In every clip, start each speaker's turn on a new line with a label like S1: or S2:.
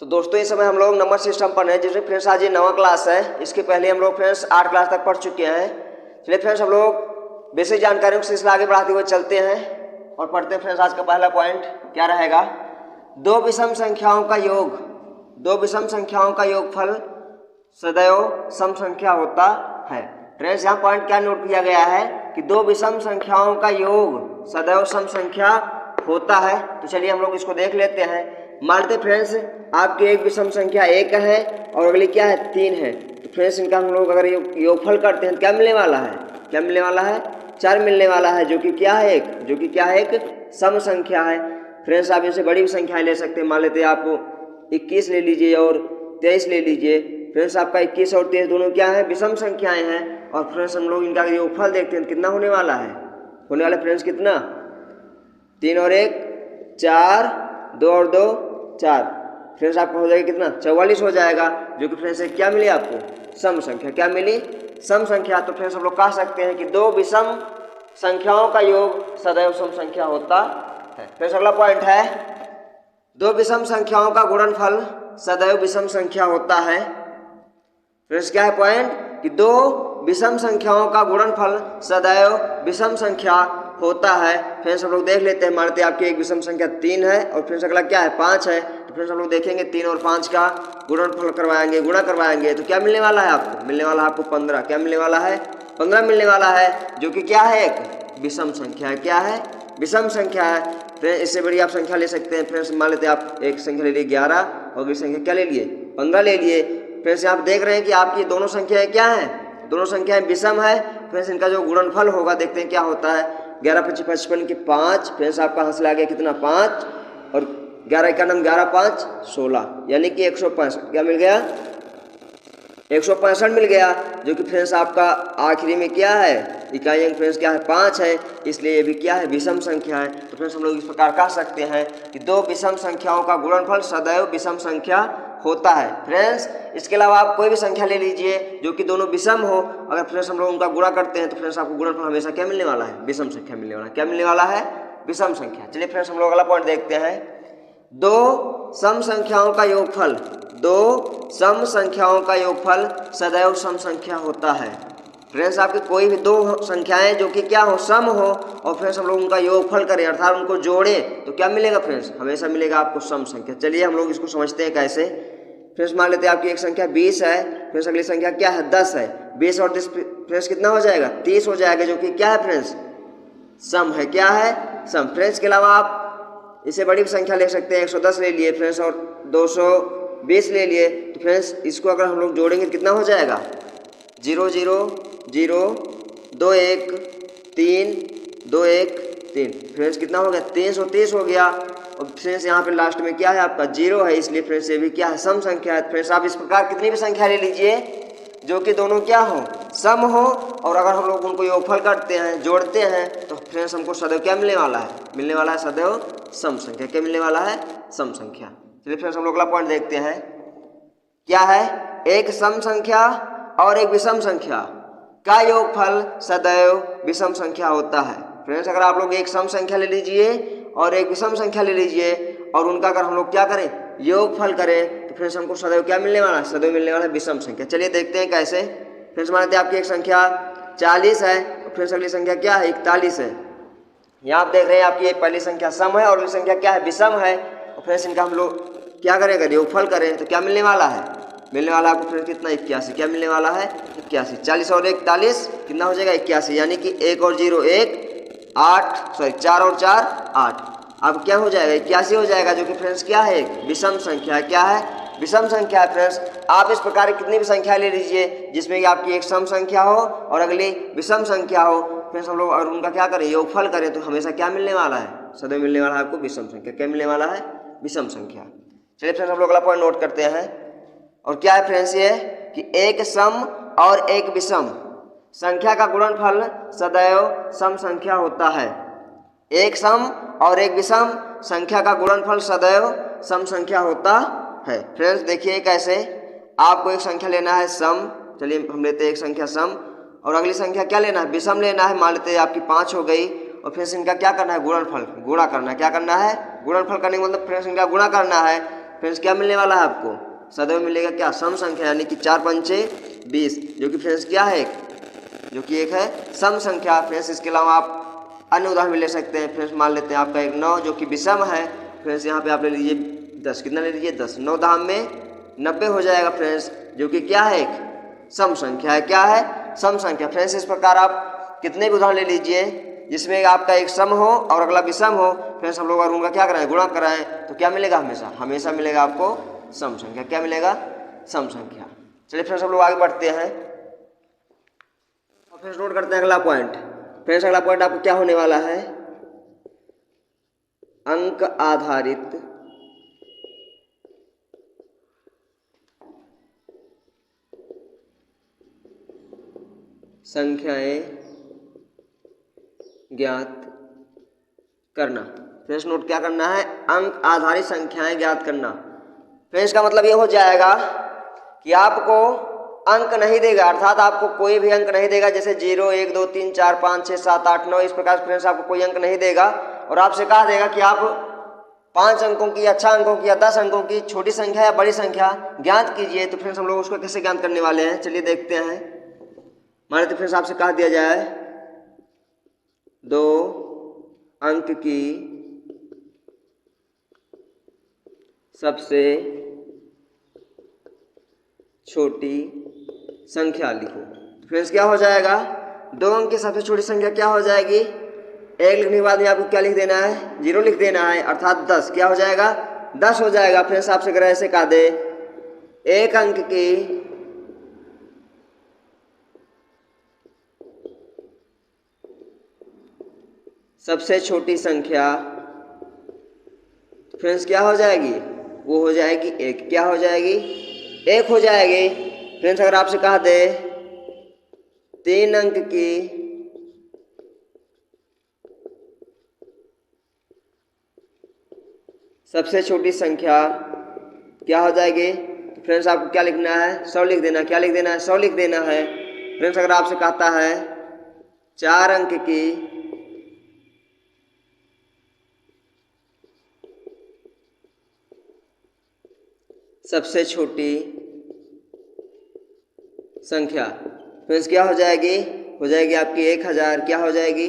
S1: तो दोस्तों इस समय हम लोग नंबर सिस्टम पढ़ रहे हैं, जिसमें फ्रेंड्स आज ये 9वां क्लास है। इसके पहले हम लोग फ्रेंड्स 8 क्लास तक पढ़ चुके हैं। चलिए फ्रेंड्स हम लोग बेसिक जानकारियों को सिलसिला आगे बढ़ाते हुए चलते हैं और पढ़ते हैं। फ्रेंड्स आज का पहला पॉइंट क्या रहेगा? दो विषम संख्याओं का योग, दो विषम संख्याओं का योगफल सदैव सम संख्या होता है। फ्रेंड्स यहाँ पॉइंट क्या नोट किया गया है कि दो विषम संख्याओं का योग सदैव सम संख्या होता है। तो चलिए हम लोग इसको देख लेते हैं। मानते फ्रेंड्स आपकी एक विषम संख्या 1 है और अगली क्या है 3 है। तो फ्रेंड्स इनका हम लोग अगर योगफल करते हैं तो क्या मिलने वाला है? क्या मिलने वाला है? 4 मिलने वाला है, जो कि क्या है एक सम संख्या है। फ्रेंड्स आप इनसे बड़ी भी संख्याएं ले सकते हैं। मान लेते हैं आप 21 ले लीजिए और 23 ले लीजिए। फ्रेंड्स आपका 21 और 23 दोनों क्या है? विषम संख्याएं हैं। और फ्रेंड्स हम लोग इनका योगफल देखते हैं कितना होने वाला है। होने वाला फ्रेंड्स कितना? 3 और 1 4, 2 और 2 4। फ्रेंड्स आपको हो जाएगा कितना? 44 हो जाएगा, जो कि फ्रेंड्स क्या मिली आपको? सम संख्या। क्या मिली? सम संख्या। तो फ्रेंड्स हम लोग कह सकते हैं कि दो विषम संख्याओं का योग सदैव सम संख्या होता है। फ्रेंड्स अगला पॉइंट है, दो विषम संख्याओं का गुणनफल सदैव विषम संख्या होता है। फ्रेंड्स क्या है पॉइंट? कि दो विषम संख्याओं का गुणनफल सदैव विषम संख्या होता है। फ्रेंड्स हम लोग देख लेते हैं। मानते हैं आपकी एक विषम संख्या 3 है और फ्रेंड्स अगला क्या है 5 है। तो फ्रेंड्स हम लोग देखेंगे 3 और 5 का गुणनफल करवाएंगे, गुणा करवाएंगे तो क्या मिलने वाला है आपको? मिलने वाला है आपको 15। क्या मिलने वाला है? 15 मिलने वाला है, जो कि क्या है? एक विषम संख्या है। क्या है? विषम संख्या है। फ्रेंड्स इससे बड़ी आप संख्या ले सकते हैं। फ्रेंड्स मान लेते हैं आप एक संख्या ले लिए 11 और अगली संख्या क्या ले लिए? 15 ले लिए। फ्रेंड्स आप देख रहे हैं कि आपकी दोनों संख्याएं क्या है? दोनों संख्याएं विषम है। फ्रेंड्स इनका जो गुणनफल होगा देखते हैं क्या होता है। 11 × 5 = 55 के 5। फ्रेंड्स आपका हासिल आ गया कितना? 5 और 11 का नाम 11 5 16, यानी कि 165। क्या मिल गया? 165 मिल गया, जो कि फ्रेंड्स आपका आखिरी में क्या है? इकाई अंक फ्रेंड्स क्या है? 5 है, इसलिए ये भी क्या है? विषम संख्या है। तो फ्रेंड्स हम लोग इस प्रकार कह सकते हैं कि दो विषम संख्याओं का गुणनफल सदैव विषम संख्या होता है। फ्रेंड्स इसके अलावा आप कोई भी संख्या ले लीजिए जो कि दोनों विषम हो, अगर फ्रेंड्स हम लोग उनका गुणा करते हैं तो फ्रेंड्स आपको गुणनफल हमेशा क्या मिलने वाला है? विषम संख्या मिलने वाला है। क्या मिलने वाला है? विषम संख्या। चलिए फ्रेंड्स हम लोग अगला पॉइंट देखते हैं। दो सम संख्याओं का योगफल, दो सम संख्याओं का योगफल सदैव सम संख्या होता है। फ्रेंड्स आपकी कोई भी दो संख्याएं जो कि क्या हो? सम हो, और फ्रेंड्स हम लोग उनका योगफल करें अर्थात उनको जोड़ें तो क्या मिलेगा? फ्रेंड्स हमेशा मिलेगा आपको सम संख्या। चलिए हम लोग इसको समझते हैं कैसे। फ्रेंड्स मान लेते हैं आपकी एक संख्या 20 है। फ्रेंड्स अगली संख्या क्या है? 10 है। 20 और 10 फ्रेंड्स कितना हो जाएगा? 30 हो जाएगा, जो कि क्या है फ्रेंड्स? सम है। क्या है? सम। फ्रेंड्स के अलावा आप इससे बड़ी भी संख्या ले सकते हैं। 110 ले लिए फ्रेंड्स और 220 ले लिए। तो फ्रेंड्स इसको अगर हम लोग जोड़ेंगे तो कितना हो जाएगा? 0 0 0 2 1 3 2 1 3। फ्रेंड्स कितना हो गया? 330 हो गया। और फ्रेंड्स यहाँ पे लास्ट में क्या है? आपका 0 है, इसलिए फ्रेंड्स ये भी क्या है? सम संख्या है। फ्रेंड्स आप इस प्रकार कितनी भी संख्या ले लीजिए जो कि दोनों क्या हो? सम हो, और अगर हम लोग उनको योगफल करते हैं, जोड़ते हैं, तो फ्रेंड्स हमको सदैव क्या मिलने वाला है? मिलने वाला है सदैव सम संख्या। क्या मिलने वाला है? सम संख्या। चलिए फ्रेंड्स हम लोग अगला पॉइंट देखते हैं। क्या है? एक सम संख्या और एक विषम संख्या का योगफल सदैव विषम संख्या होता है। फ्रेंड्स अगर आप लोग एक सम संख्या ले लीजिए और एक विषम संख्या ले लीजिए और उनका अगर हम लोग क्या करें? योगफल करें, तो फ्रेंड्स हमको सदैव क्या मिलने वाला है? सदैव मिलने वाला है विषम संख्या। चलिए देखते हैं कैसे। फ्रेंड्स मानते हैं आपकी एक संख्या 40 है और फ्रेंड्स अगली संख्या क्या है? 41 है। यहाँ आप देख रहे हैं आपकी एक पहली संख्या सम है और अगली संख्या क्या है? विषम है। और फ्रेंड्स इनका हम लोग क्या करेंगे? योगफल करें तो क्या मिलने वाला है? मिलने वाला आपको फ्रेंड्स कितना? 81। क्या मिलने वाला है? 81। 40 और 41 कितना हो जाएगा? 81, यानी कि 1 और 0 1 8 सॉरी 4 और 4 8। अब क्या हो जाएगा? 81 हो जाएगा, जो कि फ्रेंड्स क्या है? विषम संख्या। क्या है? विषम संख्या है। फ्रेंड्स आप इस प्रकार की कितनी भी संख्या ले लीजिए जिसमें कि आपकी एक सम संख्या हो और अगली विषम संख्या हो। फ्रेंड्स हम लोग अगर उनका क्या करें? योगफल करें तो हमेशा क्या मिलने वाला है? सदैव मिलने वाला है आपको विषम संख्या। क्या मिलने वाला है? विषम संख्या। चलिए फ्रेंड्स हम लोग अगला पॉइंट नोट करते हैं। और क्या है फ्रेंड्स? ये कि एक सम और एक विषम संख्या का गुणनफल सदैव सम संख्या होता है। एक सम और एक विषम संख्या का गुणनफल सदैव सम संख्या होता है। फ्रेंड्स देखिए कैसे। आपको एक संख्या लेना है सम। चलिए हम लेते हैं एक संख्या सम और अगली संख्या क्या लेना है? विषम लेना है। मान लेते हैं आपकी 5 हो गई और फ्रेंड्स इनका क्या करना है? गुणनफल, गुणा करना है। क्या करना है? गुणनफल करने का मतलब फ्रेंड्स इनका गुणा करना है। फ्रेंड्स क्या मिलने वाला है आपको, सदैव मिलेगा क्या, सम संख्या, यानी कि 4 पंचे 20, जो कि फ्रेंड्स क्या है, जो कि एक है सम संख्या। फ्रेंड्स इसके अलावा आप अन्य उदाहरण भी ले सकते हैं। फ्रेंड्स मान लेते हैं आपका एक 9 जो कि विषम है। फ्रेंड्स यहाँ पे आप ले लीजिए 10, कितना ले लीजिए 10, 9 दाम में 90 हो जाएगा फ्रेंड्स, जो कि क्या है, एक सम संख्या है। क्या है, सम संख्या। फ्रेंड्स इस प्रकार आप कितने भी उदाहरण ले लीजिए जिसमें आपका एक सम हो और अगला विषम हो। फ्रेंड्स हम लोग अगर उनका क्या कराएं, गुणा कराएं, तो क्या मिलेगा, हमेशा मिलेगा आपको सम संख्या। क्या मिलेगा, सम संख्या। चलिए फ्रेंड्स हम लोग आगे बढ़ते हैं। फ्रेंड्स नोट करते हैं अगला पॉइंट। फ्रेंड्स अगला पॉइंट आपको क्या होने वाला है, अंक आधारित संख्याएं ज्ञात करना। फ्रेंड्स नोट क्या करना है, अंक आधारित संख्याएं ज्ञात करना। फ्रेंड्स का मतलब ये हो जाएगा कि आपको अंक नहीं देगा, अर्थात आपको कोई भी अंक नहीं देगा, जैसे 0, 1, 2, 3, 4, 5, 6, 7, 8, 9 इस प्रकार फ्रेंड्स आपको कोई अंक नहीं देगा और आपसे कहा देगा कि आप 5 अंकों की या 6 अंकों की या 10 अंकों की छोटी संख्या या बड़ी संख्या ज्ञात कीजिए। तो फ्रेंड्स हम लोग उसको कैसे ज्ञात करने वाले हैं, चलिए देखते हैं। मान लेते फ्रेंड्स आपसे कहा दिया जाए 2 अंक की सबसे छोटी संख्या लिखो। तो फ्रेंड्स क्या हो जाएगा, 2 अंक की सबसे छोटी संख्या क्या हो जाएगी, 1 लिखने के बाद में आपको क्या लिख देना है, 0 लिख देना है, अर्थात 10 क्या हो जाएगा, 10 हो जाएगा। फ्रेंड्स आपसे अगर ऐसे कहा दे 1 अंक की सबसे छोटी संख्या, फ्रेंड्स क्या हो जाएगी, वो हो जाएगी 1। क्या हो जाएगी, 1 हो जाएगी। फ्रेंड्स अगर आपसे कहा दे 3 अंक की सबसे छोटी संख्या क्या हो जाएगी, तो फ्रेंड्स आपको क्या लिखना है, 100 लिख देना। क्या लिख देना है, 100 लिख देना है। फ्रेंड्स अगर आपसे कहता है 4 अंक की सबसे छोटी संख्या, फ्रेंड्स क्या हो जाएगी, हो जाएगी आपकी 1000। क्या हो जाएगी,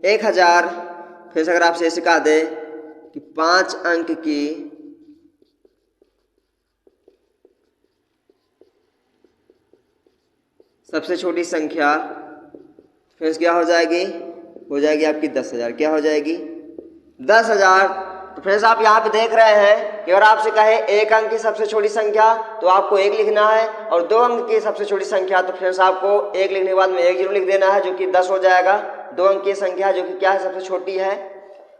S1: 1000। फ्रेंड्स अगर आपसे ऐसे कहा दे कि 5 अंक की सबसे छोटी संख्या, फ्रेंड्स क्या हो जाएगी, हो जाएगी आपकी 10,000। क्या हो जाएगी, 10,000। तो फ्रेंड्स आप यहाँ पे देख रहे हैं कि अगर आपसे कहे 1 अंक की सबसे छोटी संख्या तो आपको 1 लिखना है, और 2 अंक की सबसे छोटी संख्या तो फ्रेंड्स आपको 1 लिखने के बाद में 1 0 लिख देना है, जो कि 10 हो जाएगा। 2 अंक की संख्या जो कि क्या है, सबसे छोटी है।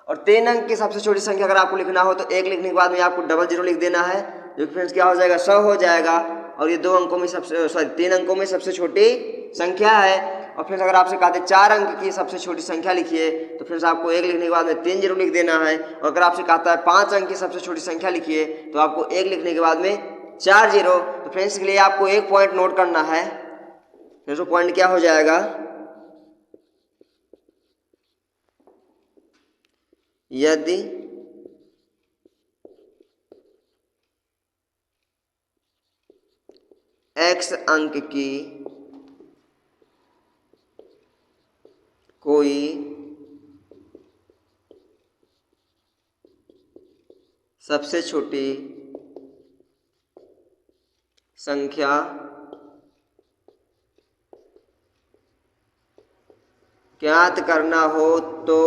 S1: और 3 अंक की सबसे छोटी संख्या अगर आपको लिखना हो तो 1 लिखने के बाद में आपको 00 लिख देना है, जो कि फ्रेंड्स क्या हो जाएगा, 100 हो जाएगा। और ये 2 अंकों में सबसे 3 अंकों में सबसे छोटी संख्या है। और फ्रेंड्स अगर आपसे कहते हैं 4 अंक की सबसे छोटी संख्या लिखिए, तो फ्रेंड्स आपको 1 लिखने के बाद में 3 0 लिख देना है। और अगर आपसे कहता है 5 अंक की सबसे छोटी संख्या लिखिए, तो आपको 1 लिखने के बाद में 4 0। तो फ्रेंड्स के लिए आपको एक पॉइंट नोट करना है। फ्रेंड्स वो पॉइंट क्या हो जाएगा, यदि x अंक की कोई सबसे छोटी संख्या ज्ञात करना हो तो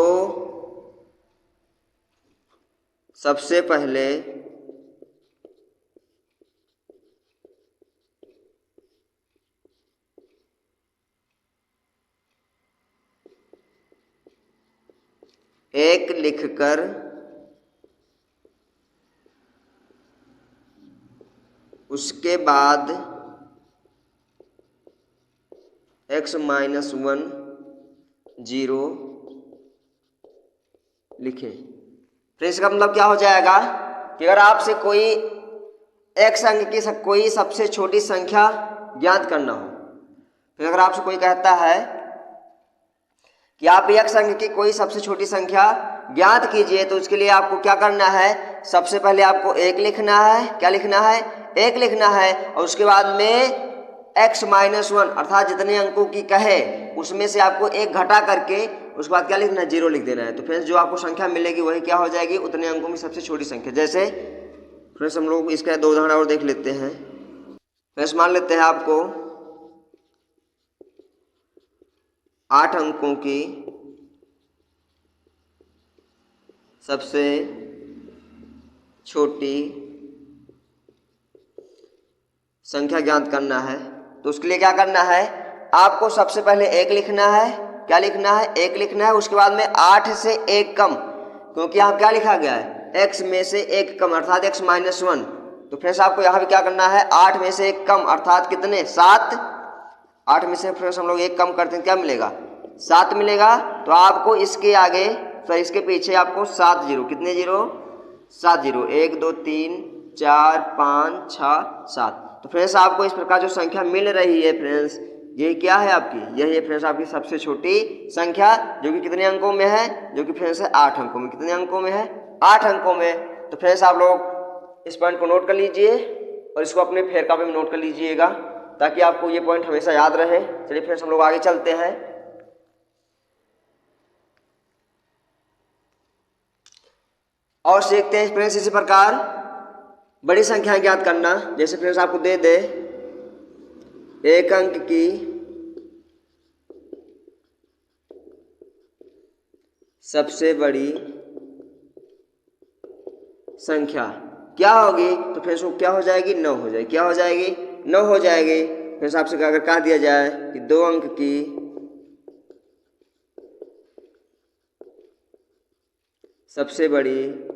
S1: सबसे पहले एक लिखकर उसके बाद x - 1 0 लिखें। फ्रेंड्स का मतलब क्या हो जाएगा कि अगर आपसे कोई x अंक की कोई सबसे छोटी संख्या ज्ञात करना हो, फिर अगर आपसे कोई कहता है कि आप x अंक की कोई सबसे छोटी संख्या ज्ञात कीजिए, तो उसके लिए आपको क्या करना है, सबसे पहले आपको 1 लिखना है। क्या लिखना है? 1 लिखना है। और उसके बाद में x - 1 अर्थात जितने अंकों की कहे उसमें से आपको 1 घटा करके उसके बाद क्या लिखना है, 0 लिख देना है। तो फ्रेंड्स जो आपको संख्या मिलेगी वही क्या हो जाएगी, उतने अंकों में सबसे छोटी संख्या। जैसे फ्रेंड्स हम लोग इसका 2 उदाहरण और देख लेते हैं। फ्रेंड्स मान लेते हैं आपको 8 अंकों की सबसे छोटी संख्या ज्ञात करना है। तो उसके लिए क्या करना है, आपको सबसे पहले 1 लिखना है। क्या लिखना है? 1 लिखना है। उसके बाद में 8 से 1 कम, क्योंकि यहाँ क्या लिखा गया है, x में से 1 कम अर्थात x - 1। तो फ्रेंड्स आपको यहाँ भी क्या करना है, 8 में से 1 कम अर्थात कितने, 7। 8 में से फ्रेंड्स हम लोग 1 कम करते हैं, क्या मिलेगा, 7 मिलेगा। तो आपको इसके आगे तो इसके पीछे आपको 7 जीरो, कितने जीरो, 7 जीरो, 1 2 3 4 5 6 7। तो फ्रेंड्स आपको इस प्रकार जो संख्या मिल रही है फ्रेंड्स, ये क्या है आपकी, यही है फ्रेंड्स आपकी सबसे छोटी संख्या, जो कि कितने अंकों में है, जो कि फ्रेंड्स है 8 अंकों में। कितने अंकों में है, 8 अंकों में। तो फ्रेंड्स आप लोग इस पॉइंट को नोट कर लीजिए और इसको अपने फेर कापी में नोट कर लीजिएगा, ताकि आपको ये पॉइंट हमेशा याद रहे। चलिए फ्रेंड्स हम लोग आगे चलते हैं। और सीखते हैं फ्रेंड्स इसी प्रकार बड़ी संख्याएं ज्ञात करना। जैसे फ्रेंड्स आपको दे दे 1 अंक की सबसे बड़ी संख्या क्या होगी, तो फ्रेंड्स वो क्या हो जाएगी, 9 हो जाएगी। क्या हो जाएगी, 9 हो जाएगी। फ्रेंड्स आपसे अगर कह दिया जाए कि 2 अंक की सबसे बड़ी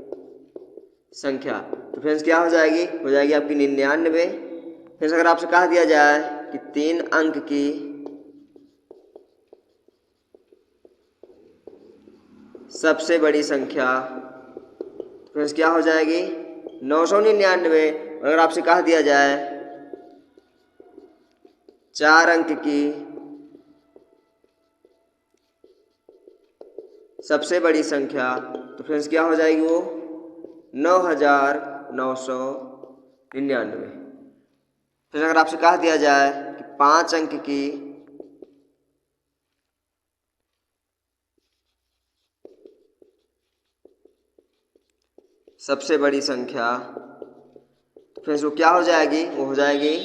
S1: संख्या, तो फ्रेंड्स क्या हो जाएगी, हो जाएगी आपकी 99। फ्रेंड्स अगर आपसे कहा दिया जाए कि 3 अंक की सबसे बड़ी संख्या, तो फ्रेंड्स क्या हो जाएगी, 999। अगर आपसे कहा दिया जाए 4 अंक की सबसे बड़ी संख्या, तो फ्रेंड्स क्या हो जाएगी, वो 9999। फिर अगर आपसे कहा दिया जाए कि 5 अंक की सबसे बड़ी संख्या, तो फ्रेंड्स वो क्या हो जाएगी, वो हो जाएगी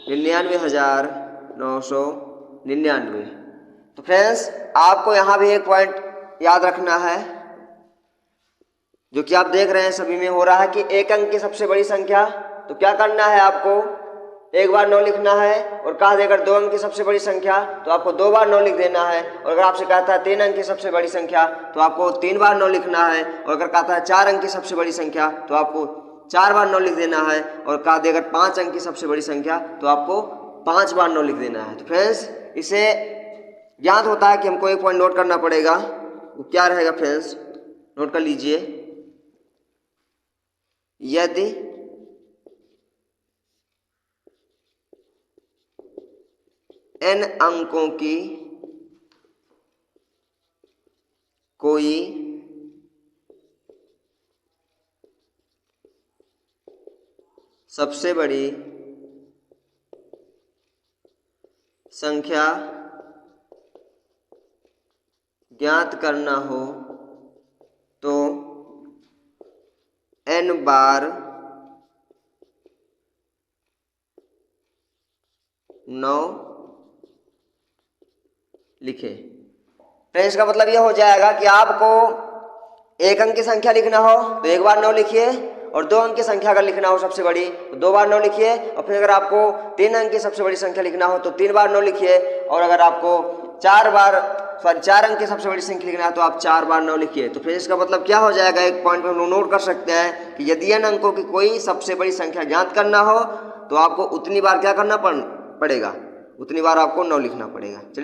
S1: 99,999। तो फ्रेंड्स आपको यहाँ भी एक पॉइंट याद रखना है, जो कि आप देख रहे हैं सभी में हो रहा है कि 1 अंक की सबसे बड़ी संख्या, तो क्या करना है, आपको एक बार 9 लिखना है। और कहा देकर 2 अंक की सबसे बड़ी संख्या, तो आपको 2 बार 9 लिख देना है। और अगर आपसे कहता है 3 अंक की सबसे बड़ी संख्या, तो आपको 3 बार 9 लिखना है। और अगर कहता है 4 अंक की सबसे बड़ी संख्या, तो आपको 4 बार 9 लिख देना है। और कहा देकर 5 अंक की सबसे बड़ी संख्या, तो आपको 5 बार 9 लिख देना है। तो फ्रेंड्स इसे ज्ञात होता है कि हमको एक पॉइंट नोट करना पड़ेगा। वो क्या रहेगा फ्रेंड्स, नोट कर लीजिए। यदि n अंकों की कोई सबसे बड़ी संख्या ज्ञात करना हो, तो n बार 9 लिखे। फ्रेंड्स का मतलब यह हो जाएगा कि आपको 1 अंक की संख्या लिखना हो तो 1 बार 9 लिखिए, और 2 अंक की संख्या अगर लिखना हो सबसे बड़ी तो 2 बार 9 लिखिए। और फिर अगर आपको 3 अंक की सबसे बड़ी संख्या लिखना हो तो 3 बार 9 लिखिए। और अगर आपको 4 अंक की सबसे बड़ी संख्या लिखना है तो आप 4 बार 9 लिखिए। तो फिर इसका मतलब क्या हो जाएगा, एक पॉइंट पे हम लोग नोट कर सकते हैं कि यदि n अंकों की कोई सबसे बड़ी संख्या ज्ञात करना हो तो आपको उतनी बार क्या करना पड़ेगा, उतनी बार आपको 9 लिखना पड़ेगा। चलिए